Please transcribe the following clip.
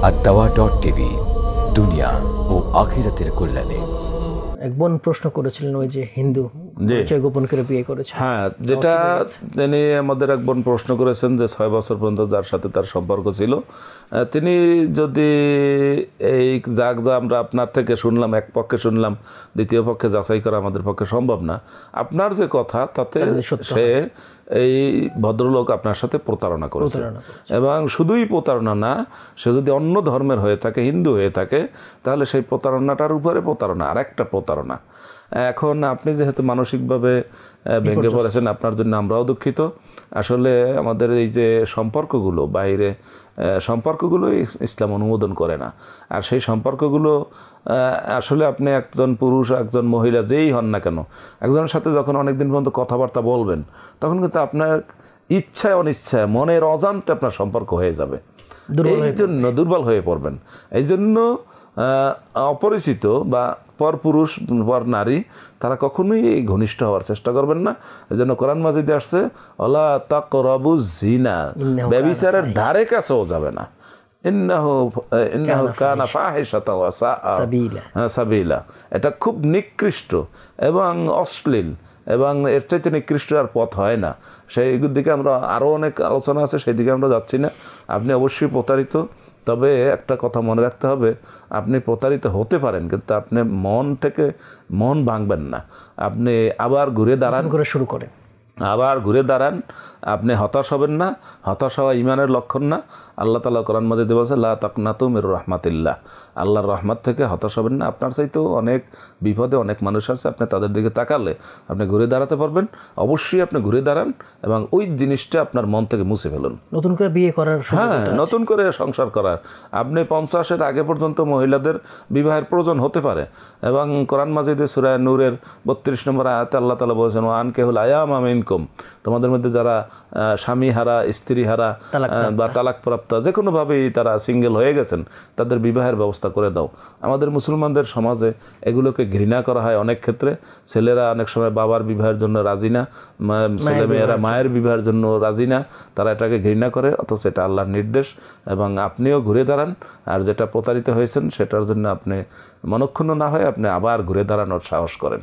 আদ-দাওয়া.টিভি, দুনিয়া ও আখিরাতের কল্যাণে। এক বোন প্রশ্ন করেছিলেন ওই যে হিন্দু পরিচয় গোপন করে বিয়ে করেছে। হ্যাঁ, যেটা তিনি আমাদের এক বোন প্রশ্ন করেছেন যে 6 বছর পর্যন্ত যার সাথে তার সম্পর্ক ছিল, তিনি যদি এই যা আমরা আপনার থেকে শুনলাম, এক পক্ষে শুনলাম, দ্বিতীয় পক্ষে যাচাই করা আমাদের পক্ষে সম্ভব না। আপনার যে কথা তাতে সে এই ভদ্রলোক আপনার সাথে প্রতারণা করেছে, এবং শুধুই প্রতারণা না, সে যদি অন্য ধর্মের হয়ে থাকে, হিন্দু হয়ে থাকে, তাহলে সেই প্রতারণাটার উপরে প্রতারণা, আর একটা প্রতারণা। এখন আপনি যেহেতু মানসিকভাবে ভেঙে পড়েছেন, আপনার জন্য আমরাও দুঃখিত। আসলে আমাদের এই যে সম্পর্কগুলো, বাইরে সম্পর্কগুলো ইসলাম অনুমোদন করে না। আর সেই সম্পর্কগুলো আসলে আপনি একজন পুরুষ, একজন মহিলা, যেই হন না কেন, একজনের সাথে যখন অনেকদিন পর্যন্ত কথাবার্তা বলবেন, তখন কিন্তু আপনার ইচ্ছায় অনিচ্ছায় মনের অজান্তে আপনার সম্পর্ক হয়ে যাবে, এই জন্য দুর্বল হয়ে পড়বেন। এই জন্য অপরিচিত বা পর পুরুষ, পর নারী, তারা কখনোই এই ঘনিষ্ঠ হওয়ার চেষ্টা করবেন না। এই জন্য কোরআন মাজিদে আসছে, ওয়ালা তাকরাবুজ জিনা, ব্যভিচারের ধারে কাছেও যাবে না, ইন্নাহু কানা ফাহিশাতাও ওয়া সাআ সাবিলা। এটা খুব নিকৃষ্ট এবং অশ্লীল, এবং এর চাইতে নিকৃষ্ট আর পথ হয় না। সেই দিকে আমরা আরও অনেক আলোচনা আছে, সেই দিকে আমরা যাচ্ছি না। আপনি অবশ্যই প্রতারিত, তবে একটা কথা মনে রাখতে হবে, আপনি প্রতারিত হতে পারেন, কিন্তু আপনি মন থেকে মন ভাঙবেন না। আপনি আবার ঘুরে দাঁড়ান, আবার ঘুরে দাঁড়ান, আপনি হতাশ হবেন না। হতাশ হওয়া ইমানের লক্ষণ না। আল্লাহ তাআলা কোরআন মাজিদে বলেছে, লা তাকনাতু মির রাহমাতিল্লাহ, আল্লাহর রহমত থেকে হতাশ হবেন না। আপনার চাইতেও অনেক বিপদে অনেক মানুষ আছে, আপনি তাদের দিকে তাকালে আপনি ঘুরে দাঁড়াতে পারবেন। অবশ্যই আপনি ঘুরে দাঁড়ান এবং ওই জিনিসটা আপনার মন থেকে মুছে ফেলুন। নতুন করে বিয়ে করার, হ্যাঁ, নতুন করে সংসার করার। আপনি 50-এর আগে পর্যন্ত মহিলাদের বিবাহের প্রয়োজন হতে পারে, এবং কোরআন মাজিদে সূরা নূরের 32 নম্বর আয়াতে আল্লাহ তাআলা বলেছেন, ওয়া আনকিহুল আয়ামা মিনকুম, তোমাদের মধ্যে যারা স্বামী হারা, স্ত্রী হারা বা তালাকপ্রাপ্ত, যে কোনোভাবেই তারা সিঙ্গেল হয়ে গেছেন, তাদের বিবাহের ব্যবস্থা করে দাও। আমাদের মুসলমানদের সমাজে এগুলোকে ঘৃণা করা হয় অনেক ক্ষেত্রে। ছেলেরা অনেক সময় বাবার বিবাহের জন্য রাজি না, ছেলেমেয়েরা মায়ের বিবাহের জন্য রাজি না, তারা এটাকে ঘৃণা করে, অথচ এটা আল্লাহর নির্দেশ। এবং আপনিও ঘুরে দাঁড়ান, আর যেটা প্রতারিত হয়েছেন সেটার জন্য আপনি মনক্ষুণ্ণ না হয়ে আপনি আবার ঘুরে দাঁড়ানোর সাহস করেন।